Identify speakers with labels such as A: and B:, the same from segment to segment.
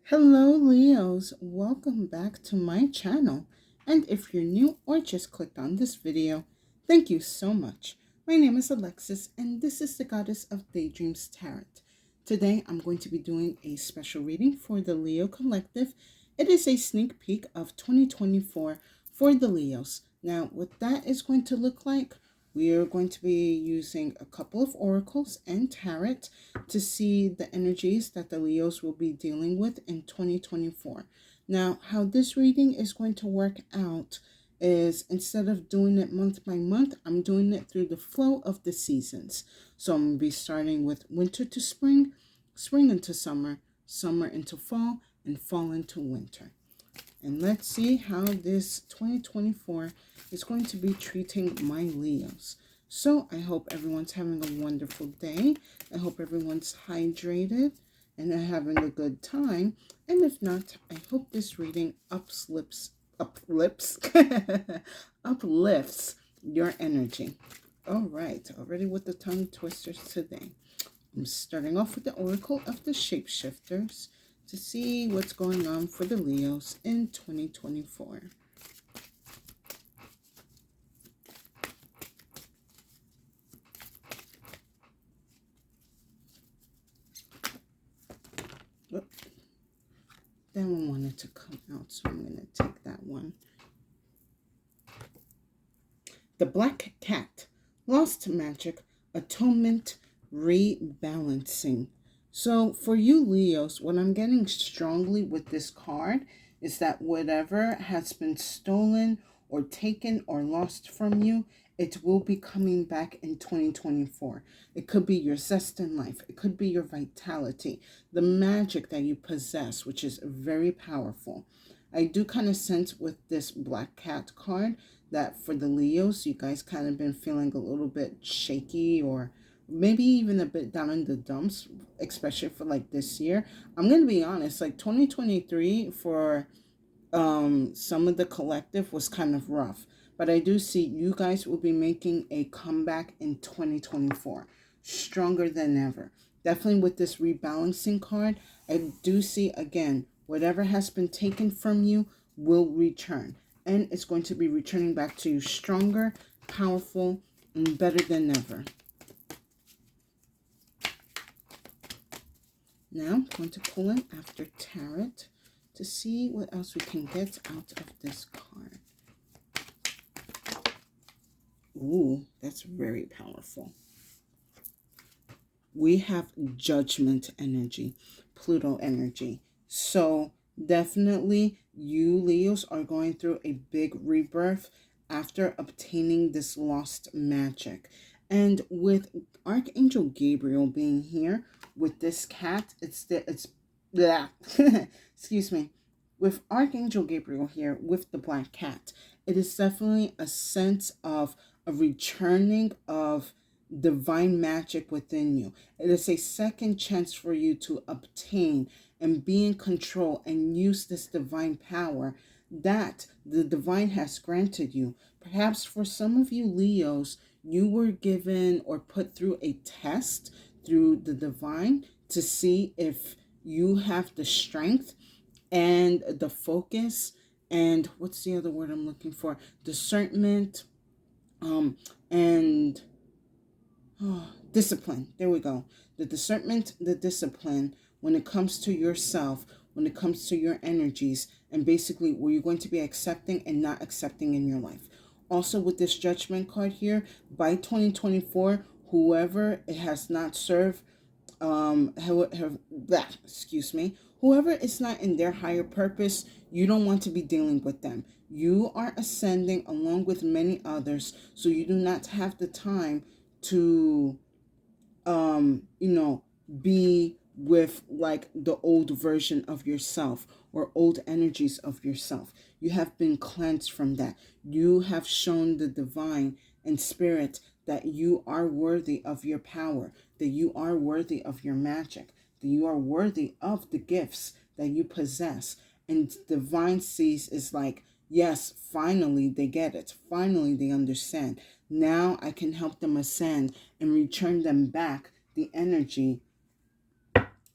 A: Hello, Leos. Welcome back to my channel. And if you're new or just clicked on this video, thank you so much. My name is Alexis, and this is the Goddess of Daydreams Tarot. Today, I'm going to be doing a special reading for the Leo Collective. It is a sneak peek of 2024 for the Leos. Now, what that is going to look like, we are going to be using a couple of oracles and tarot to see the energies that the Leos will be dealing with in 2024. Now, how this reading is going to work out is instead of doing it month by month, I'm doing it through the flow of the seasons. So I'm going to be starting with winter to spring, spring into summer, summer into fall, and fall into winter. And let's see how this 2024 is going to be treating my Leos. So I hope everyone's having a wonderful day. I hope everyone's hydrated and having a good time. And if not, I hope this reading uplifts uplifts your energy. All right, already with the tongue twisters today. I'm starting off with the Oracle of the Shapeshifters to see what's going on for the Leos in 2024. Oop. That one wanted to come out, so I'm going to take that one. The Black Cat, Lost Magic, Atonement, Rebalancing. So for you Leos, what I'm getting strongly with this card is that whatever has been stolen or taken or lost from you, it will be coming back in 2024. It could be your zest in life. It could be your vitality, the magic that you possess, which is very powerful. I do kind of sense with this Black Cat card that for the Leos, you guys kind of been feeling a little bit shaky or maybe even a bit down in the dumps, especially for like this year. I'm going to be honest, like 2023 for some of the collective was kind of rough, but I do see you guys will be making a comeback in 2024 stronger than ever. Definitely with this rebalancing card, I do see again whatever has been taken from you will return, and it's going to be returning back to you stronger, powerful, and better than ever. Now I'm going to pull in after tarot to see what else we can get out of this card. Ooh, that's very powerful. We have judgment energy, Pluto energy. So definitely you Leos are going through a big rebirth after obtaining this lost magic. And with Archangel Gabriel being here with this cat, it's excuse me. With Archangel Gabriel here with the Black Cat, it is definitely a sense of a returning of divine magic within you. It is a second chance for you to obtain and be in control and use this divine power that the divine has granted you. Perhaps for some of you Leos, you were given or put through a test through the divine to see if you have the strength and the focus and what's the other word I'm looking for? Discernment, and discipline. There we go. The discernment, the discipline when it comes to yourself, when it comes to your energies, and basically where you're going to be accepting and not accepting in your life. Also with this judgment card here, by 2024, whoever it has not served, whoever is not in their higher purpose, you don't want to be dealing with them. You are ascending along with many others, so you do not have the time to be with like the old version of yourself or old energies of yourself. You have been cleansed from that. You have shown the divine and spirit that you are worthy of your power, that you are worthy of your magic, that you are worthy of the gifts that you possess. And divine sees is like, yes, finally they get it. Finally they understand. Now I can help them ascend and return them back the energy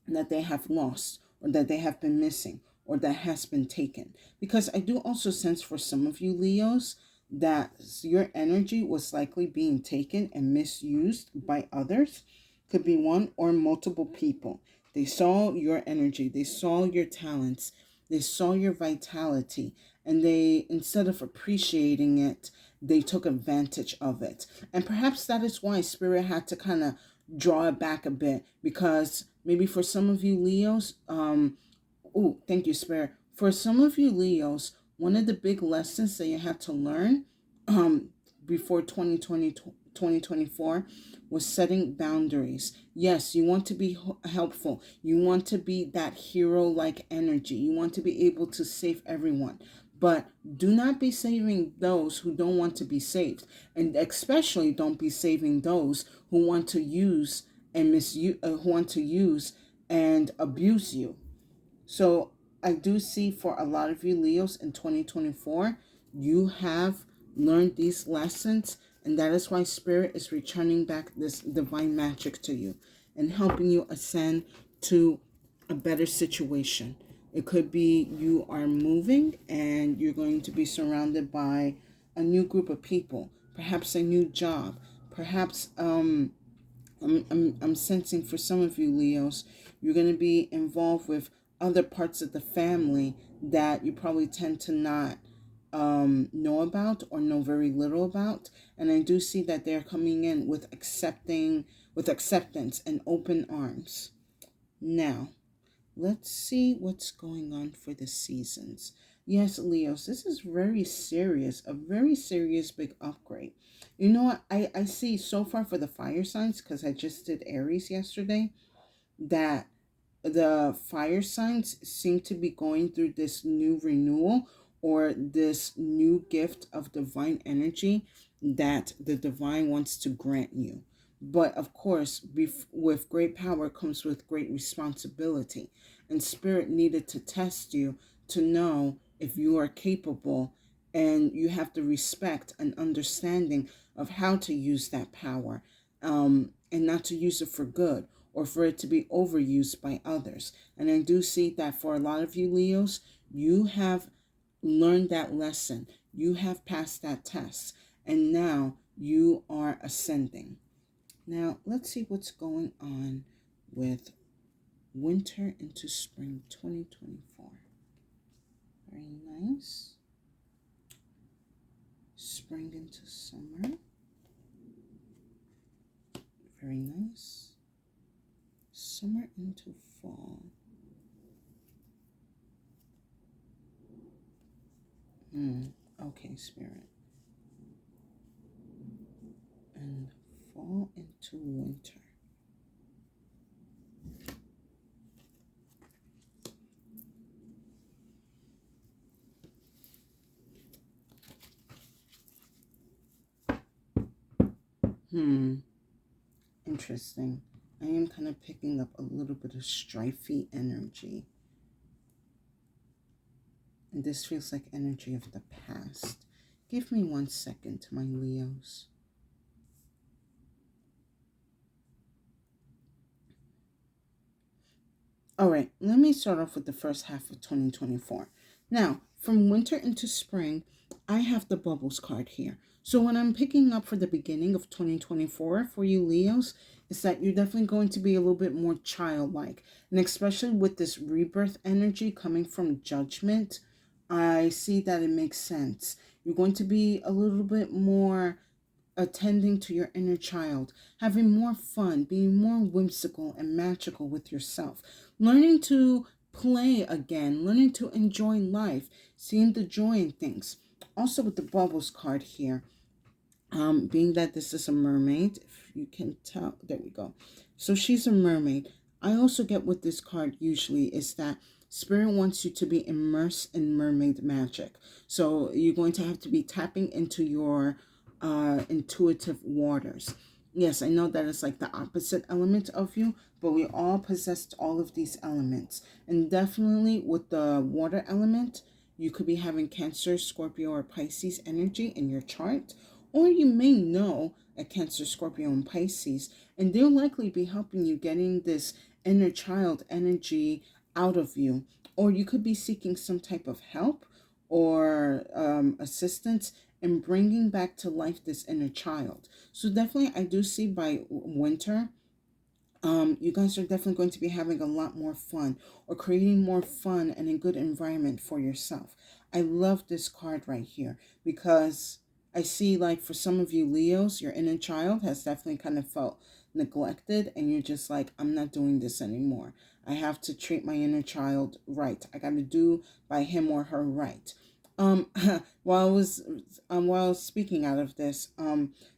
A: that they have lost or that they have been missing, or that has been taken. Because I do also sense for some of you Leos that your energy was likely being taken and misused by others. Could be one or multiple people. They saw your energy, they saw your talents, they saw your vitality, and they, instead of appreciating it, they took advantage of it. And perhaps that is why Spirit had to kind of draw it back a bit, because maybe for some of you Leos, oh, thank you, Spirit. For some of you Leos, one of the big lessons that you had to learn um, before 2024 was setting boundaries. Yes, you want to be helpful. You want to be that hero-like energy. You want to be able to save everyone. But do not be saving those who don't want to be saved. And especially don't be saving those who want to use and misuse, who want to use and abuse you. So I do see for a lot of you Leos in 2024, you have learned these lessons, and that is why Spirit is returning back this divine magic to you and helping you ascend to a better situation. It could be you are moving and you're going to be surrounded by a new group of people, perhaps a new job, perhaps I'm sensing for some of you Leos, you're going to be involved with other parts of the family that you probably tend to not know about or know very little about. And I do see that they're coming in with acceptance and open arms. Now, let's see what's going on for the seasons. Yes, Leos, this is very serious, a very serious big upgrade. You know what? I see so far for the fire signs, because I just did Aries yesterday, that the fire signs seem to be going through this new renewal or this new gift of divine energy that the divine wants to grant you. But of course, with great power comes with great responsibility. And Spirit needed to test you to know if you are capable, and you have the respect and understanding of how to use that power, and not to use it for good or for it to be overused by others. And I do see that for a lot of you Leos, you have learned that lesson. You have passed that test. And now you are ascending. Now, let's see what's going on with winter into spring 2024. Very nice. Spring into summer. Very nice. Summer into fall. Okay, Spirit. And fall into winter. Interesting. I am kind of picking up a little bit of strifey energy. And this feels like energy of the past. Give me 1 second, my Leos. All right, let me start off with the first half of 2024. Now, from winter into spring, I have the bubbles card here. So what I'm picking up for the beginning of 2024 for you Leos is that you're definitely going to be a little bit more childlike. And especially with this rebirth energy coming from judgment, I see that it makes sense. You're going to be a little bit more attending to your inner child, having more fun, being more whimsical and magical with yourself, learning to play again, learning to enjoy life, seeing the joy in things. Also with the bubbles card here, being that this is a mermaid, if you can tell, there we go. So she's a mermaid. I also get with this card usually is that Spirit wants you to be immersed in mermaid magic. So you're going to have to be tapping into your intuitive waters. Yes, I know that it's like the opposite element of you, but we all possess all of these elements. And definitely with the water element, you could be having Cancer, Scorpio, or Pisces energy in your chart. Or you may know a Cancer, Scorpio, and Pisces, and they'll likely be helping you getting this inner child energy out of you, or you could be seeking some type of help or assistance in bringing back to life this inner child. So definitely, I do see by winter, you guys are definitely going to be having a lot more fun or creating more fun and a good environment for yourself. I love this card right here because I see, like, for some of you Leos, your inner child has definitely kind of felt neglected, and you're just like, I'm not doing this anymore. I have to treat my inner child right. I got to do by him or her right. Um, while I was speaking out of this,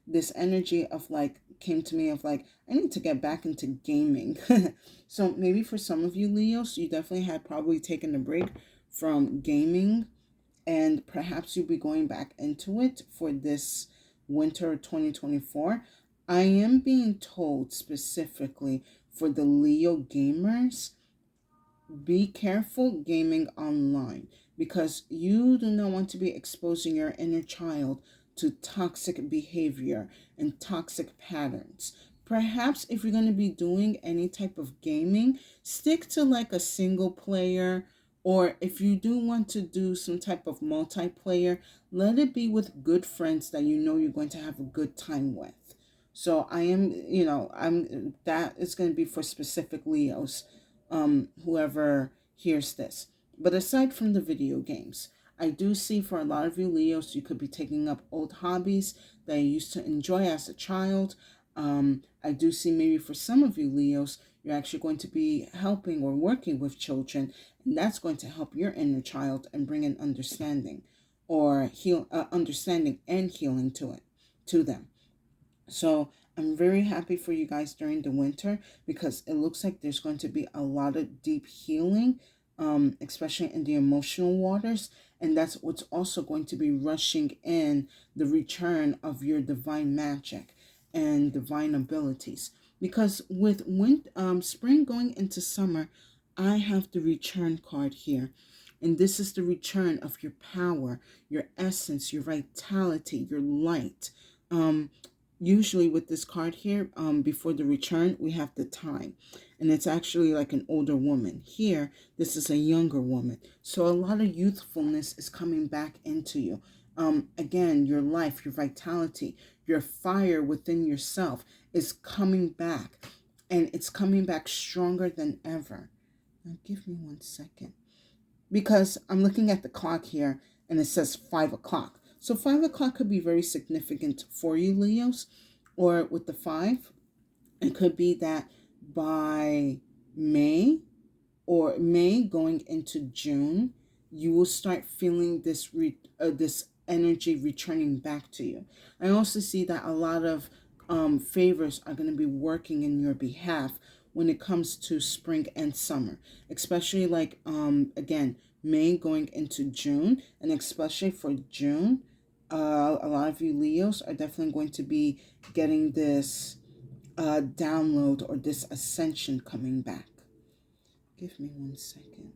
A: this energy of like came to me of like, I need to get back into gaming. So maybe for some of you Leos, you definitely had probably taken a break from gaming, and perhaps you'll be going back into it for this winter 2024. I am being told specifically for the Leo gamers, be careful gaming online because you do not want to be exposing your inner child to toxic behavior and toxic patterns. Perhaps if you're going to be doing any type of gaming, stick to like a single player, or if you do want to do some type of multiplayer, let it be with good friends that you know you're going to have a good time with. So I am, that is going to be for specific Leos, whoever hears this. But aside from the video games, I do see for a lot of you Leos, you could be taking up old hobbies that you used to enjoy as a child. I do see maybe for some of you Leos, you're actually going to be helping or working with children, and that's going to help your inner child and bring an understanding or understanding and healing to them. So I'm very happy for you guys during the winter because it looks like there's going to be a lot of deep healing, especially in the emotional waters. And that's what's also going to be rushing in the return of your divine magic and divine abilities. Because with spring going into summer, I have the return card here. And this is the return of your power, your essence, your vitality, your light. Um, Usually with this card here, before the return, we have the time. And it's actually like an older woman. Here, this is a younger woman. So a lot of youthfulness is coming back into you. Again, your life, your vitality, your fire within yourself is coming back. And it's coming back stronger than ever. Now, give me 1 second. Because I'm looking at the clock here and it says 5 o'clock. So 5 o'clock could be very significant for you, Leos. Or with the 5, it could be that by May or May going into June, you will start feeling this energy returning back to you. I also see that a lot of favors are going to be working in your behalf when it comes to spring and summer, especially like again May going into June, and especially for June. A lot of you Leos are definitely going to be getting this download or this ascension coming back. Give me 1 second.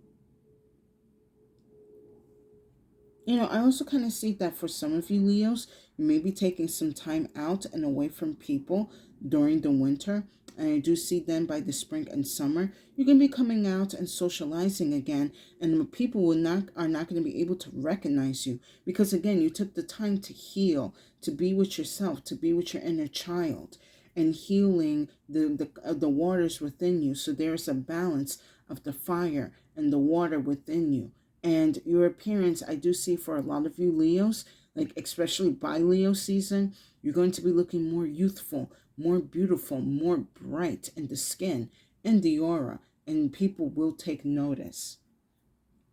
A: I also kind of see that for some of you Leos, you may be taking some time out and away from people during the winter. And I do see then by the spring and summer, you're going to be coming out and socializing again. And people are not going to be able to recognize you because, again, you took the time to heal, to be with yourself, to be with your inner child and healing the waters within you. So there's a balance of the fire and the water within you. And your appearance, I do see for a lot of you Leos, like especially by Leo season, you're going to be looking more youthful, more beautiful, more bright in the skin and the aura, and people will take notice.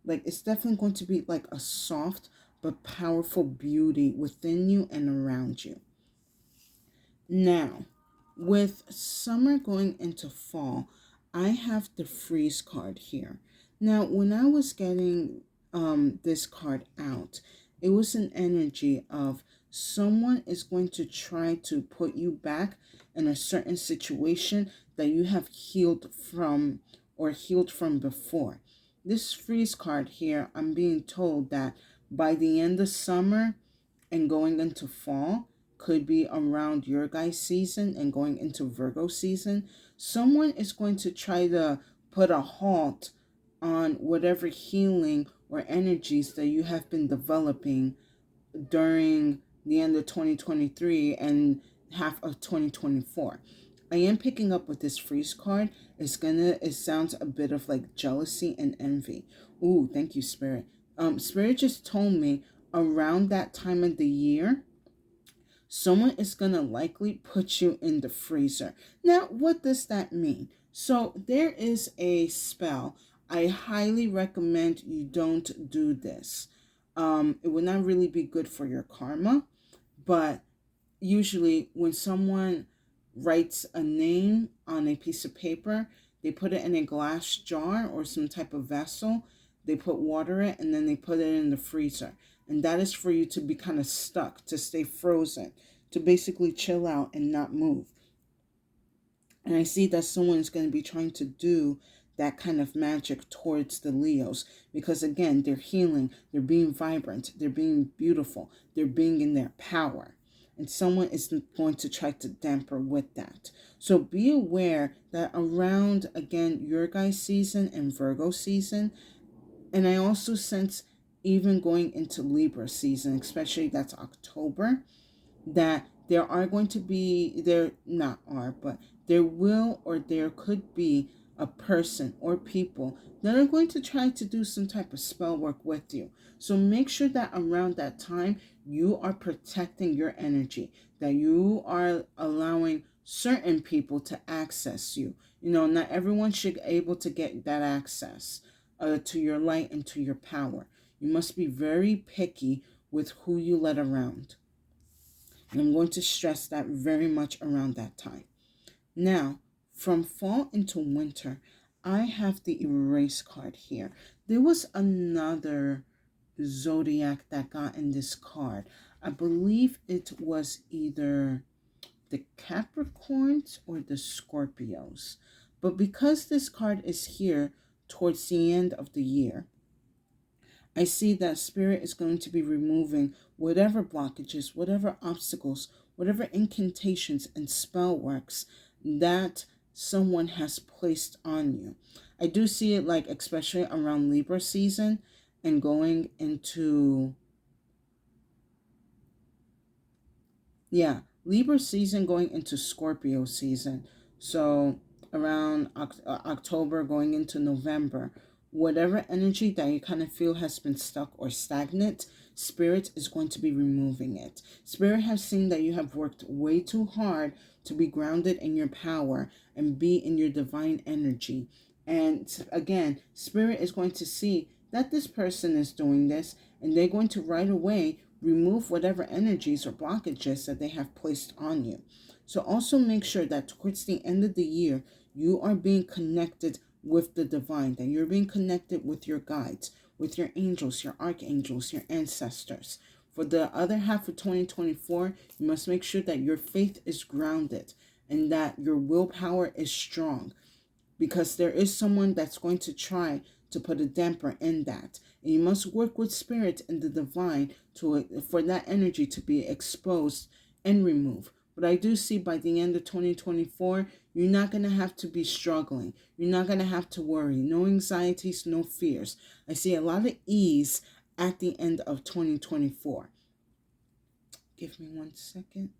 A: Like it's definitely going to be like a soft but powerful beauty within you and around you. Now, with summer going into fall, I have the freeze card here. Now, when I was getting this card out, it was an energy of someone is going to try to put you back in a certain situation that you have healed from or healed from before. This freeze card here, I'm being told that by the end of summer and going into fall, could be around your guys' season and going into Virgo season, someone is going to try to put a halt on whatever healing or energies that you have been developing during the end of 2023 and half of 2024. I am picking up with this freeze card. It sounds a bit of like jealousy and envy. Ooh, thank you, Spirit. Spirit just told me around that time of the year, someone is going to likely put you in the freezer. Now, what does that mean? So, there is a spell. I highly recommend you don't do this. It would not really be good for your karma, but usually when someone writes a name on a piece of paper, they put it in a glass jar or some type of vessel, they put water in it, and then they put it in the freezer. And that is for you to be kind of stuck, to stay frozen, to basically chill out and not move. And I see that someone's going to be trying to do that kind of magic towards the Leos because, again, they're healing, they're being vibrant, they're being beautiful, they're being in their power. And someone is going to try to damper with that. So be aware that around, again, your guys' season and Virgo season, and I also sense even going into Libra season, especially that's October, that there are going to be, there not are, but there will or there could be a person or people that are going to try to do some type of spell work with you. So make sure that around that time you are protecting your energy, that you are allowing certain people to access you. Not everyone should be able to get that access to your light and to your power. You must be very picky with who you let around. And I'm going to stress that very much around that time. Now, from fall into winter, I have the erase card here. There was another zodiac that got in this card. I believe it was either the Capricorns or the Scorpios. But because this card is here towards the end of the year, I see that Spirit is going to be removing whatever blockages, whatever obstacles, whatever incantations and spell works that someone has placed on you. I do see it like especially around Libra season and going into Libra season going into Scorpio season. So around October going into November, whatever energy that you kind of feel has been stuck or stagnant, Spirit is going to be removing it. Spirit has seen that you have worked way too hard to be grounded in your power and be in your divine energy. And again, Spirit is going to see that this person is doing this, and they're going to right away remove whatever energies or blockages that they have placed on you. So also make sure that towards the end of the year, you are being connected with the divine, that you're being connected with your guides, with your angels, your archangels, your ancestors. For the other half of 2024, you must make sure that your faith is grounded and that your willpower is strong, because there is someone that's going to try to put a damper in that. And you must work with Spirit and the divine for that energy to be exposed and removed. But I do see by the end of 2024, you're not going to have to be struggling. You're not going to have to worry. No anxieties, no fears. I see a lot of ease at the end of 2024. Give me 1 second.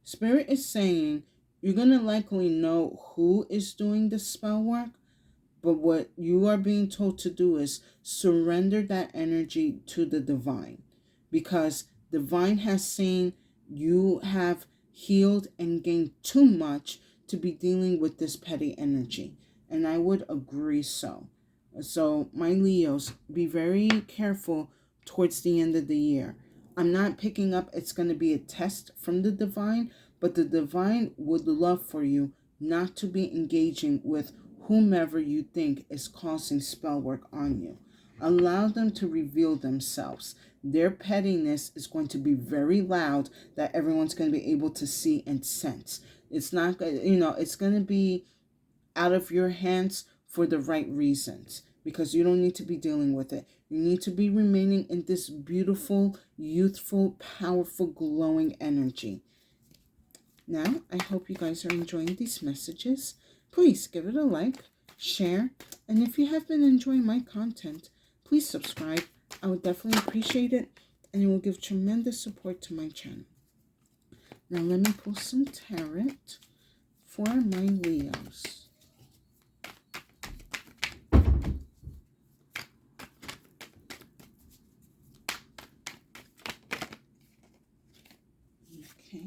A: Spirit is saying you're going to likely know who is doing the spell work, but what you are being told to do is surrender that energy to the divine, because divine has seen you have healed and gained too much to be dealing with this petty energy. And I would agree so. So my Leos, be very careful towards the end of the year. I'm not picking up it's going to be a test from the divine, but the divine would love for you not to be engaging with whomever you think is causing spell work on you. Allow them to reveal themselves. Their pettiness is going to be very loud that everyone's going to be able to see and sense. It's not, it's going to be out of your hands for the right reasons, because you don't need to be dealing with it. You need to be remaining in this beautiful, youthful, powerful, glowing energy. Now, I hope you guys are enjoying these messages. Please give it a like, share, and if you have been enjoying my content, please subscribe. I would definitely appreciate it, and it will give tremendous support to my channel. Now, let me pull some tarot for my Leos. Okay.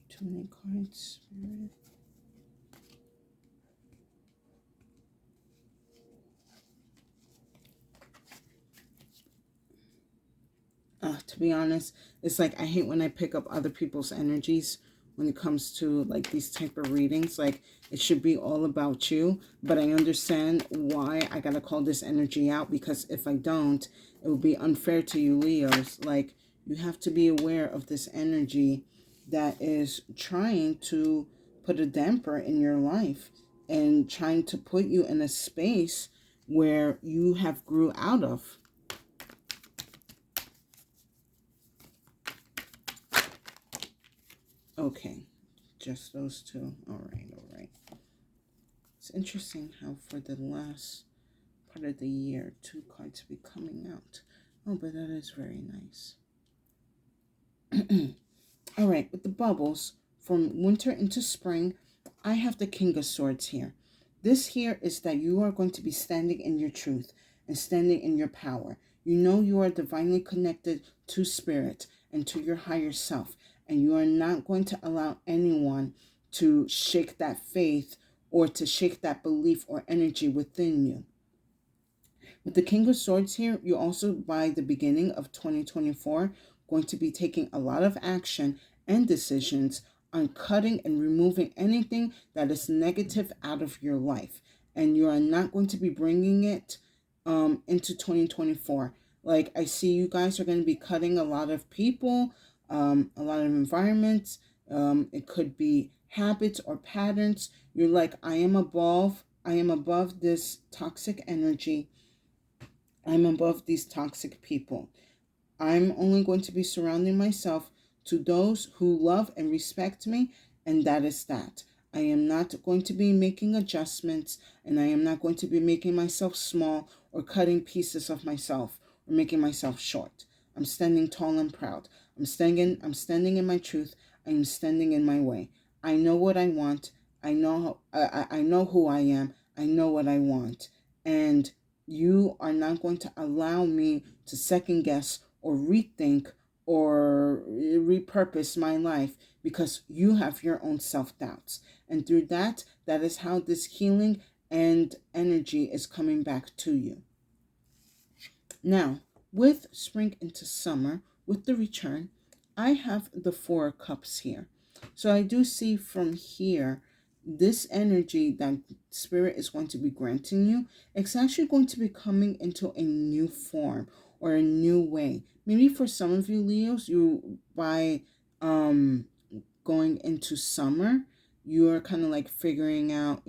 A: Too many cards, Spirit. To be honest, it's like I hate when I pick up other people's energies when it comes to like these type of readings. Like it should be all about you, but I understand why I gotta call this energy out, because if I don't, it would be unfair to you Leos. Like you have to be aware of this energy that is trying to put a damper in your life and trying to put you in a space where you have grew out of. Okay, just those two. All right, all right. It's interesting how for the last part of the year, 2 cards be coming out. Oh, but that is very nice. All right, with the bubbles, from winter into spring, I have the King of Swords here. This here is that you are going to be standing in your truth and standing in your power. You know you are divinely connected to spirit and to your higher self, and you are not going to allow anyone to shake that faith or to shake that belief or energy within you. With the King of Swords here, you also, by the beginning of 2024, going to be taking a lot of action and decisions on cutting and removing anything that is negative out of your life. And you are not going to be bringing it into 2024. Like I see you guys are going to be cutting a lot of people, a lot of environments. It could be habits or patterns. You're like, I am above this toxic energy. I'm above these toxic people. I'm only going to be surrounding myself to those who love and respect me, and that is that. I am not going to be making adjustments, and I am not going to be making myself small or cutting pieces of myself or making myself short. I'm standing tall and proud. I'm standing in my truth. I am standing in my way. I know what I want. I know who I am. I know what I want. And you are not going to allow me to second guess or rethink or repurpose my life, because you have your own self-doubts. And through that, that is how this healing and energy is coming back to you. Now, with spring into summer, with the return, I have the 4 of Cups here. So I do see from here, this energy that spirit is going to be granting you, it's actually going to be coming into a new form or a new way. Maybe for some of you Leos, you by going into summer, you're kind of like figuring out,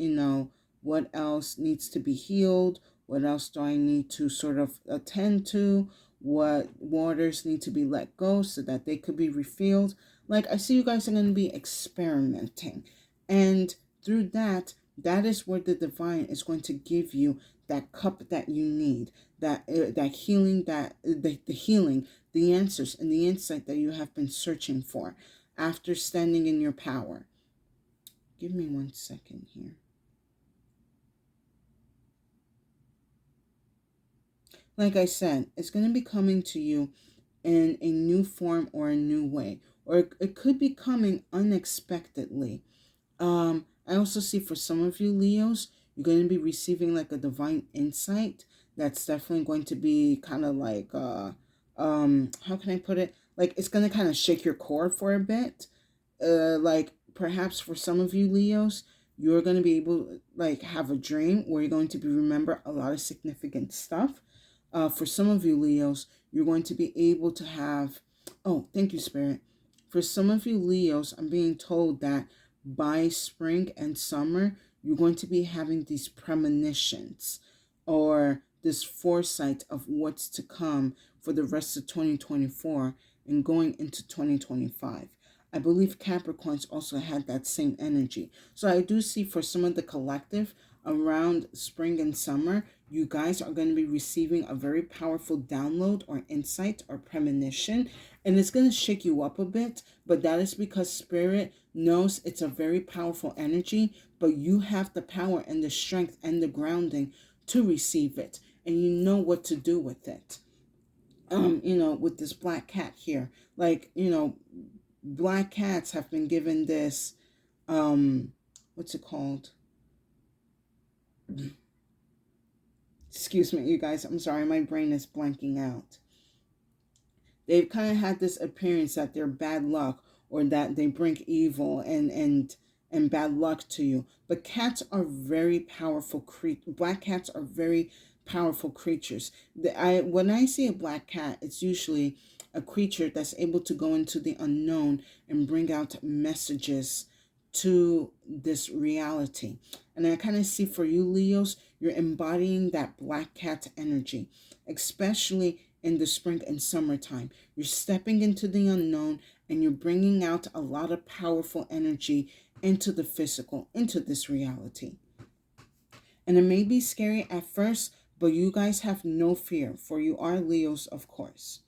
A: what else needs to be healed, what else do I need to sort of attend to, what waters need to be let go so that they could be refilled. Like I see you guys are going to be experimenting, and through that, that is where the divine is going to give you that cup that you need, that healing, that the healing, the answers and the insight that you have been searching for after standing in your power. Give me 1 second here. Like I said, it's going to be coming to you in a new form or a new way, or it could be coming unexpectedly. I also see for some of you Leos, you're going to be receiving like a divine insight that's definitely going to be kind of like how can I put it? Like it's going to kind of shake your core for a bit. Like perhaps for some of you Leos, you're going to be able like have a dream where you're going to be remember a lot of significant stuff. For some of you Leos, you're going to be able to have, oh, thank you, Spirit. For some of you Leos, I'm being told that by spring and summer, you're going to be having these premonitions or this foresight of what's to come for the rest of 2024 and going into 2025. I believe Capricorns also had that same energy. So I do see for some of the collective around spring and summer, you guys are going to be receiving a very powerful download or insight or premonition, and it's going to shake you up a bit, but that is because Spirit knows it's a very powerful energy, but you have the power and the strength and the grounding to receive it, and you know what to do with it. With this black cat here, like, black cats have been given this, what's it called? Excuse me, you guys, I'm sorry, my brain is blanking out. They've kind of had this appearance that they're bad luck or that they bring evil and bad luck to you. But cats are very powerful black cats are very powerful creatures. When I see a black cat, it's usually a creature that's able to go into the unknown and bring out messages to this reality. And I kind of see for you Leos, you're embodying that black cat energy, especially in the spring and summertime. You're stepping into the unknown and you're bringing out a lot of powerful energy into the physical, into this reality. And it may be scary at first, but you guys have no fear, for you are Leos, of course.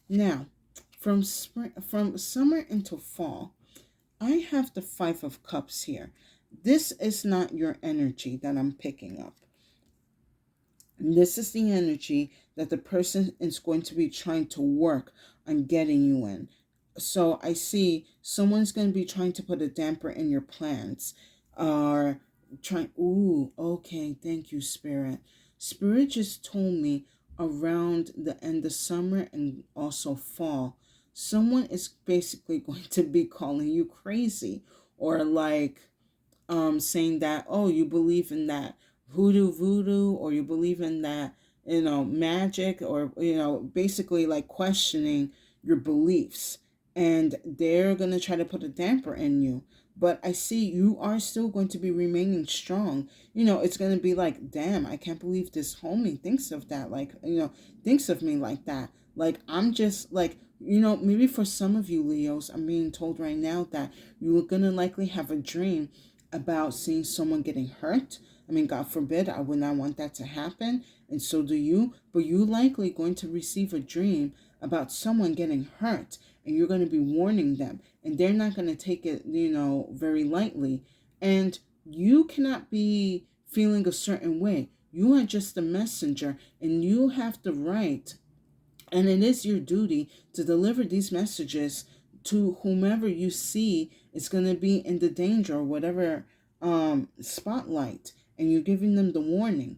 A: Now, from summer into fall, I have the Five of Cups here. This is not your energy that I'm picking up. This is the energy that the person is going to be trying to work on getting you in. So I see someone's going to be trying to put a damper in your plans. Or okay, thank you, Spirit. Spirit just told me around the end of summer and also fall, someone is basically going to be calling you crazy or like saying that, oh, you believe in that voodoo, or you believe in that, magic, or, basically like questioning your beliefs. And they're going to try to put a damper in you. But I see you are still going to be remaining strong. It's going to be like, damn, I can't believe this homie thinks of that. Like, thinks of me like that. Like, I'm just like, maybe for some of you Leos, I'm being told right now that you're going to likely have a dream about seeing someone getting hurt. I mean, God forbid, I would not want that to happen. And so do you. But you likely going to receive a dream about someone getting hurt. And you're going to be warning them. And they're not going to take it, very lightly. And you cannot be feeling a certain way. You are just a messenger. And you have the right, and it is your duty, to deliver these messages to whomever you see is going to be in the danger or whatever spotlight, and you're giving them the warning.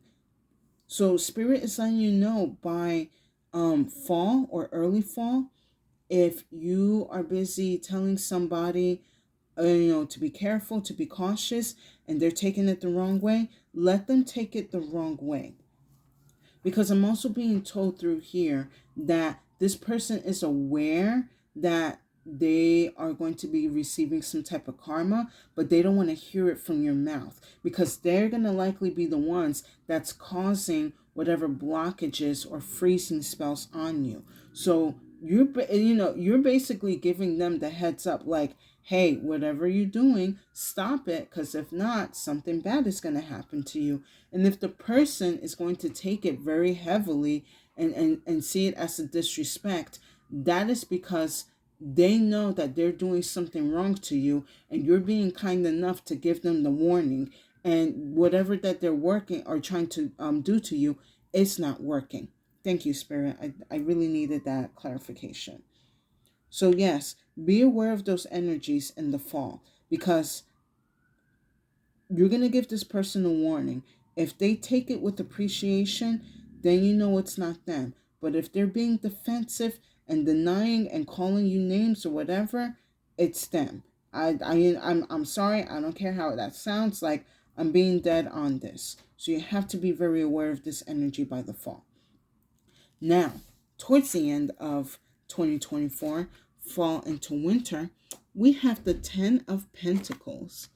A: So Spirit is letting you know by fall or early fall, if you are busy telling somebody, to be careful, to be cautious, and they're taking it the wrong way, let them take it the wrong way. Because I'm also being told through here that this person is aware that they are going to be receiving some type of karma, but they don't want to hear it from your mouth, because they're going to likely be the ones that's causing whatever blockages or freezing spells on you. So you're basically giving them the heads up, like, hey, whatever you're doing, stop it, because if not, something bad is going to happen to you. And if the person is going to take it very heavily and see it as a disrespect, that is because they know that they're doing something wrong to you, and you're being kind enough to give them the warning. And whatever that they're working or trying to do to you, it's not working. Thank you, Spirit. I really needed that clarification. So yes, be aware of those energies in the fall, because you're going to give this person a warning. If they take it with appreciation, then you know it's not them. But if they're being defensive and denying and calling you names or whatever, it's them. I'm sorry. I don't care how that sounds like. I'm being dead on this. So you have to be very aware of this energy by the fall. Now, towards the end of 2024, fall into winter, we have the 10 of Pentacles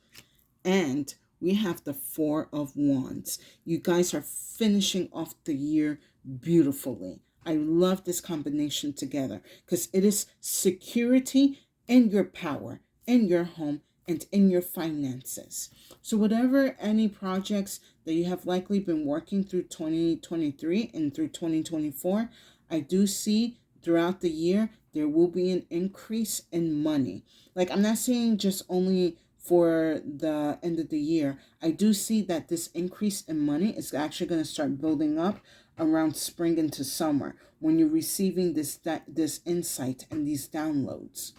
A: and we have the Four of Wands. You guys are finishing off the year beautifully. I love this combination together because it is security in your power, in your home, and in your finances. So whatever any projects that you have likely been working through 2023 and through 2024, I do see throughout the year there will be an increase in money. Like, I'm not saying just only for the end of the year. I do see that this increase in money is actually going to start building up around spring into summer when you're receiving this insight and these downloads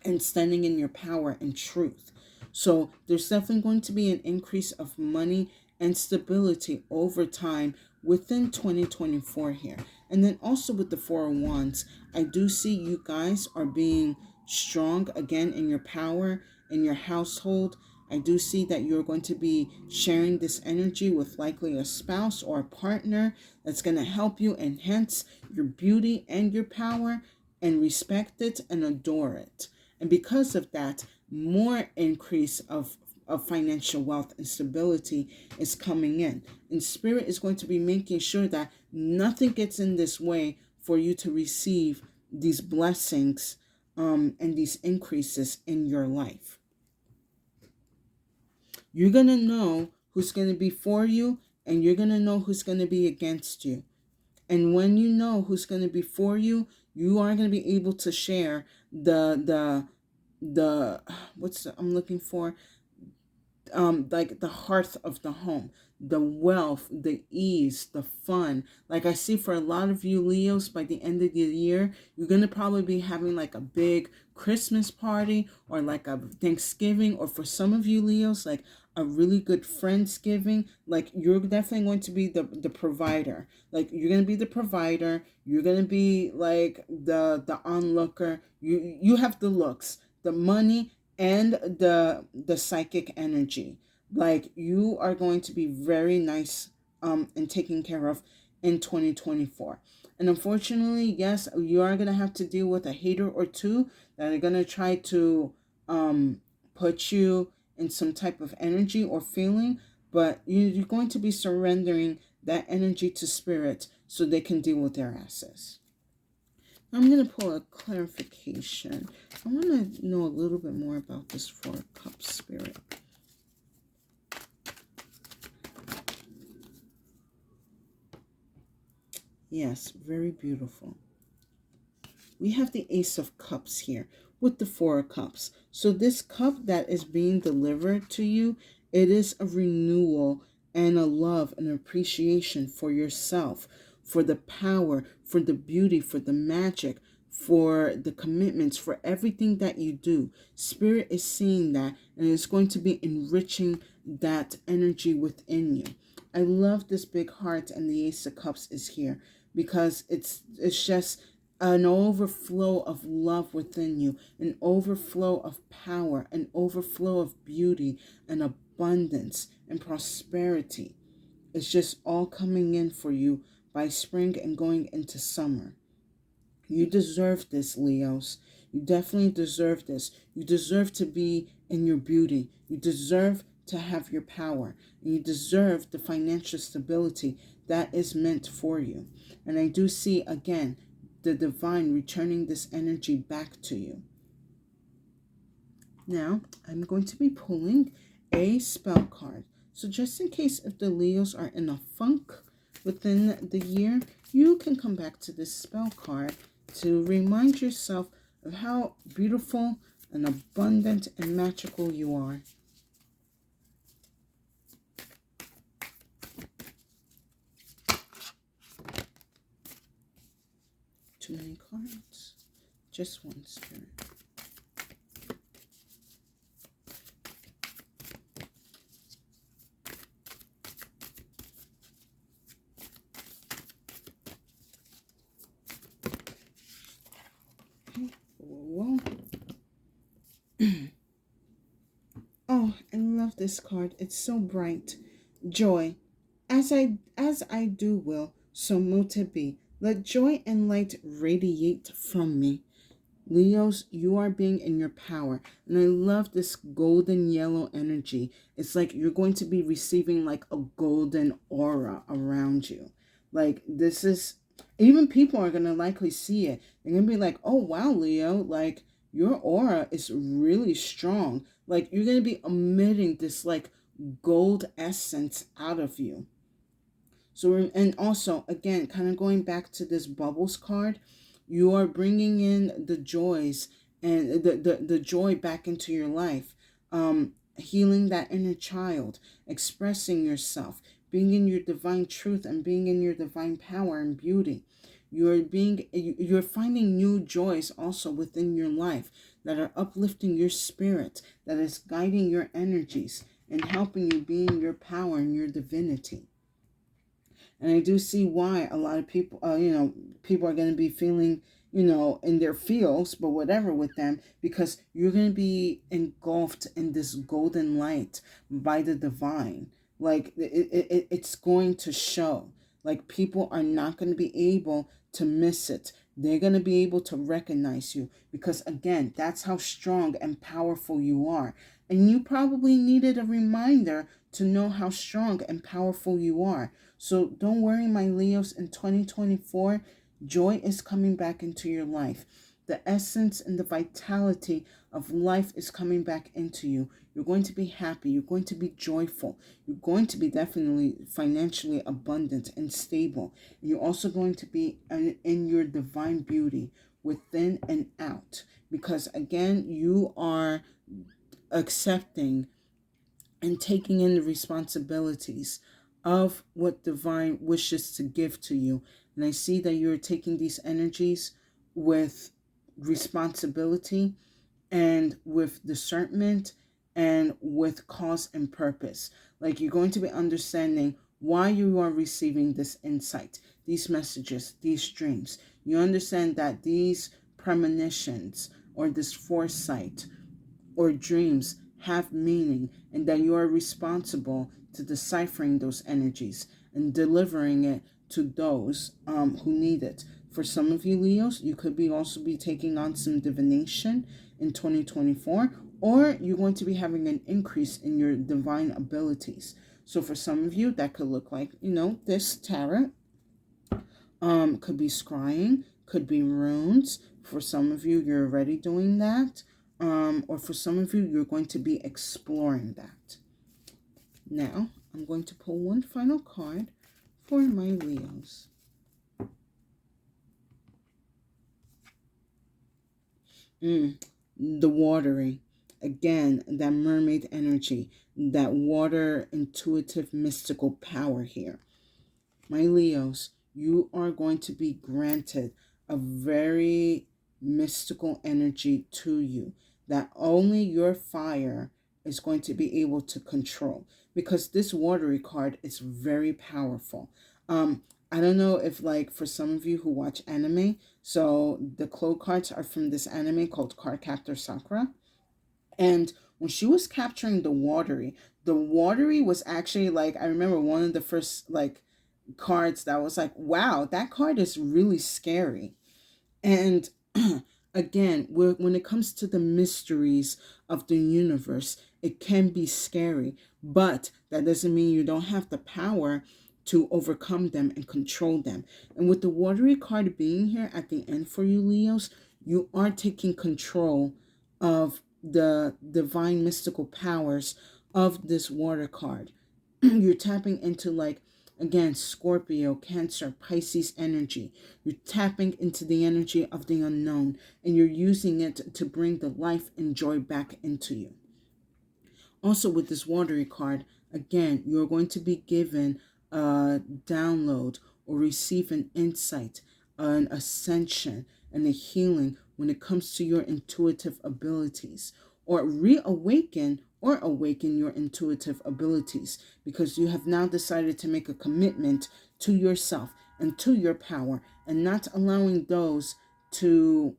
A: and standing in your power and truth. So there's definitely going to be an increase of money and stability over time within 2024 here. And then also with the Four of Wands, I do see you guys are being strong again in your power, in your household. I do see that you're going to be sharing this energy with likely a spouse or a partner that's going to help you enhance your beauty and your power and respect it and adore it. And because of that, more increase of financial wealth and stability is coming in. And Spirit is going to be making sure that nothing gets in this way for you to receive these blessings and these increases in your life. You're going to know who's going to be for you, and you're going to know who's going to be against you. And when you know who's going to be for you, you are going to be able to share the what's I'm looking for, like the hearth of the home, the wealth, the ease, the fun. Like, I see for a lot of you Leos, by the end of the year, you're going to probably be having like a big Christmas party or like a Thanksgiving, or for some of you Leos, like a really good Friendsgiving. Like, you're definitely going to be the provider. Like, you're going to be the provider. You're going to be like the onlooker. You have the looks, the money, and the psychic energy. Like, you are going to be very nice and taken care of in 2024. And unfortunately, yes, you are going to have to deal with a hater or two that are going to try to put you in some type of energy or feeling, but you're going to be surrendering that energy to Spirit so they can deal with their asses. I'm going to pull a clarification. I want to know a little bit more about this Four of Cups, Spirit. Yes, very beautiful. We have the Ace of Cups here with the Four of Cups. So this cup that is being delivered to you, it is a renewal and a love and appreciation for yourself, for the power, for the beauty, for the magic, for the commitments, for everything that you do. Spirit is seeing that, and it's going to be enriching that energy within you. I love this big heart, and the Ace of Cups is here because it's just an overflow of love within you, an overflow of power, an overflow of beauty and abundance and prosperity. It's just all coming in for you by spring and going into summer. You deserve this, Leos. You definitely deserve this. You deserve to be in your beauty. You deserve to have your power. And you deserve the financial stability that is meant for you. And I do see, again, the divine returning this energy back to you. Now, I'm going to be pulling a spell card. So just in case if the Leos are in a funk within the year, you can come back to this spell card to remind yourself of how beautiful and abundant and magical you are. Too many cards. Just one, Spirit. Okay. Well, this card. It's so bright. Joy. As I do will, so mote it be. Let joy and light radiate from me. Leos, you are being in your power. And I love this golden yellow energy. It's like you're going to be receiving like a golden aura around you. Like this is, even people are going to likely see it. They're going to be like, oh, wow, Leo, like your aura is really strong. Like you're going to be emitting this like gold essence out of you. So, and also, again, kind of going back to this bubbles card, you are bringing in the joys and the joy back into your life, healing that inner child, expressing yourself, being in your divine truth and being in your divine power and beauty. You're finding new joys also within your life that are uplifting your spirit, that is guiding your energies and helping you be in your power and your divinity. And I do see why a lot of people, people are going to be feeling, in their feels, but whatever with them, because you're going to be engulfed in this golden light by the divine. Like it's going to show. Like people are not going to be able to miss it. They're going to be able to recognize you because, again, that's how strong and powerful you are. And you probably needed a reminder to know how strong and powerful you are. So don't worry, my Leos, in 2024, joy is coming back into your life. The essence and the vitality of life is coming back into you. You're going to be happy. You're going to be joyful. You're going to be definitely financially abundant and stable. And you're also going to be in your divine beauty within and out. Because again, you are accepting and taking in the responsibilities of what divine wishes to give to you. And I see that you're taking these energies with responsibility and with discernment and with cause and purpose. Like you're going to be understanding why you are receiving this insight, these messages, these dreams. You understand that these premonitions or this foresight or dreams have meaning and that you are responsible to deciphering those energies and delivering it to those who need it. For some of you Leos, you could be also be taking on some divination in 2024, or you're going to be having an increase in your divine abilities. So for some of you, that could look like, this tarot. Could be scrying, could be runes. For some of you, you're already doing that. Or for some of you, you're going to be exploring that. Now, I'm going to pull one final card for my Leos. The watery. Again, that mermaid energy, that water intuitive mystical power here. My Leos, you are going to be granted a very mystical energy to you that only your fire is going to be able to control, because this watery card is very powerful. I don't know if, like, for some of you who watch anime, so the cloak cards are from this anime called Cardcaptor Sakura. And when she was capturing the watery was actually, like, I remember one of the first, like, cards that was like, wow, that card is really scary. And again, when it comes to the mysteries of the universe, it can be scary, but that doesn't mean you don't have the power to overcome them and control them. And with the watery card being here at the end for you, Leos, you are taking control of the divine mystical powers of this water card. You're tapping into, like, again, Scorpio, Cancer, Pisces energy. You're tapping into the energy of the unknown, and you're using it to bring the life and joy back into you. Also, with this watery card, again, you're going to be given a download or receive an insight, an ascension, and a healing when it comes to your intuitive abilities, or reawaken or awaken your intuitive abilities, because you have now decided to make a commitment to yourself and to your power, and not allowing those to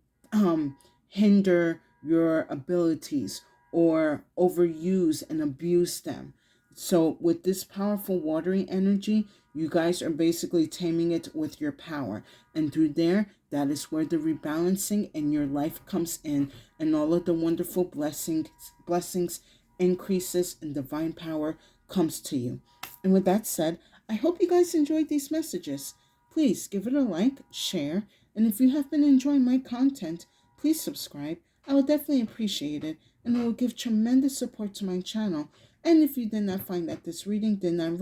A: hinder your abilities or overuse and abuse them. So with this powerful watery energy, you guys are basically taming it with your power. And through there, that is where the rebalancing in your life comes in, and all of the wonderful blessings, increases, and divine power comes to you. And with that said, I hope you guys enjoyed these messages. Please give it a like, share, and if you have been enjoying my content, please subscribe. I would definitely appreciate it, and it will give tremendous support to my channel. And if you did not find that this reading did not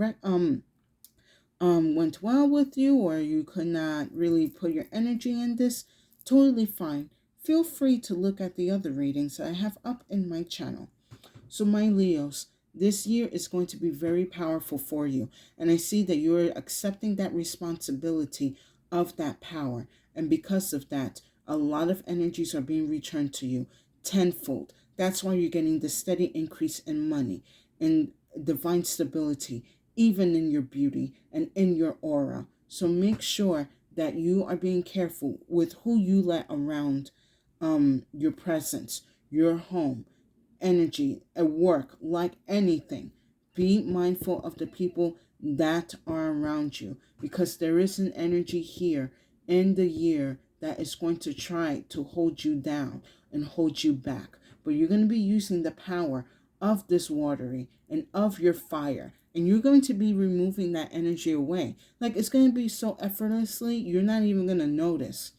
A: went well with you, or you could not really put your energy in this, totally fine. Feel free to look at the other readings I have up in my channel. So my Leos, this year is going to be very powerful for you. And I see that you're accepting that responsibility of that power. And because of that, a lot of energies are being returned to you tenfold. That's why you're getting the steady increase in money and divine stability, even in your beauty and in your aura. So make sure that you are being careful with who you let around your presence, your home, energy at work, like anything. Be mindful of the people that are around you, because there is an energy here in the year that is going to try to hold you down and hold you back. But you're going to be using the power of this watery and of your fire, and you're going to be removing that energy away. Like, it's going to be so effortlessly, you're not even going to notice.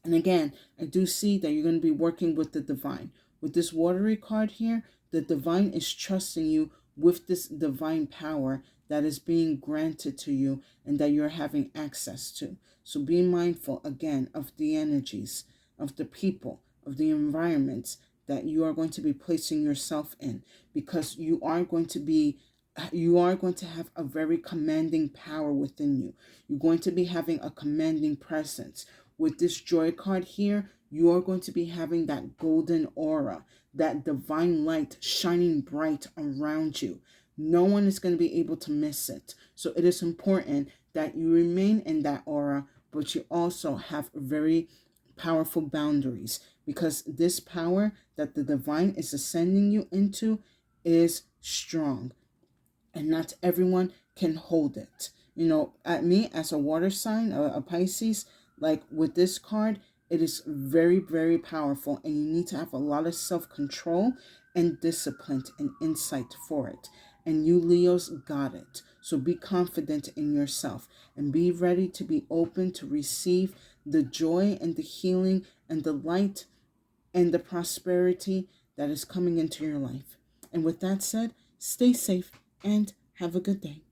A: And again, I do see that you're going to be working with the divine. With this watery card here, the divine is trusting you with this divine power that is being granted to you and that you're having access to. So be mindful again of the energies, of the people, of the environments that you are going to be placing yourself in, because you are going to have a very commanding power within you. You're going to be having a commanding presence. With this joy card here, you are going to be having that golden aura, that divine light shining bright around you. No one is going to be able to miss it. So it is important that you remain in that aura, but you also have very powerful boundaries, because this power that the divine is ascending you into is strong, and not everyone can hold it. At me as a water sign, a Pisces, like with this card, it is very, very powerful, and you need to have a lot of self-control and discipline and insight for it. And you Leos got it. So be confident in yourself and be ready to be open to receive the joy and the healing and the light and the prosperity that is coming into your life. And with that said, stay safe and have a good day.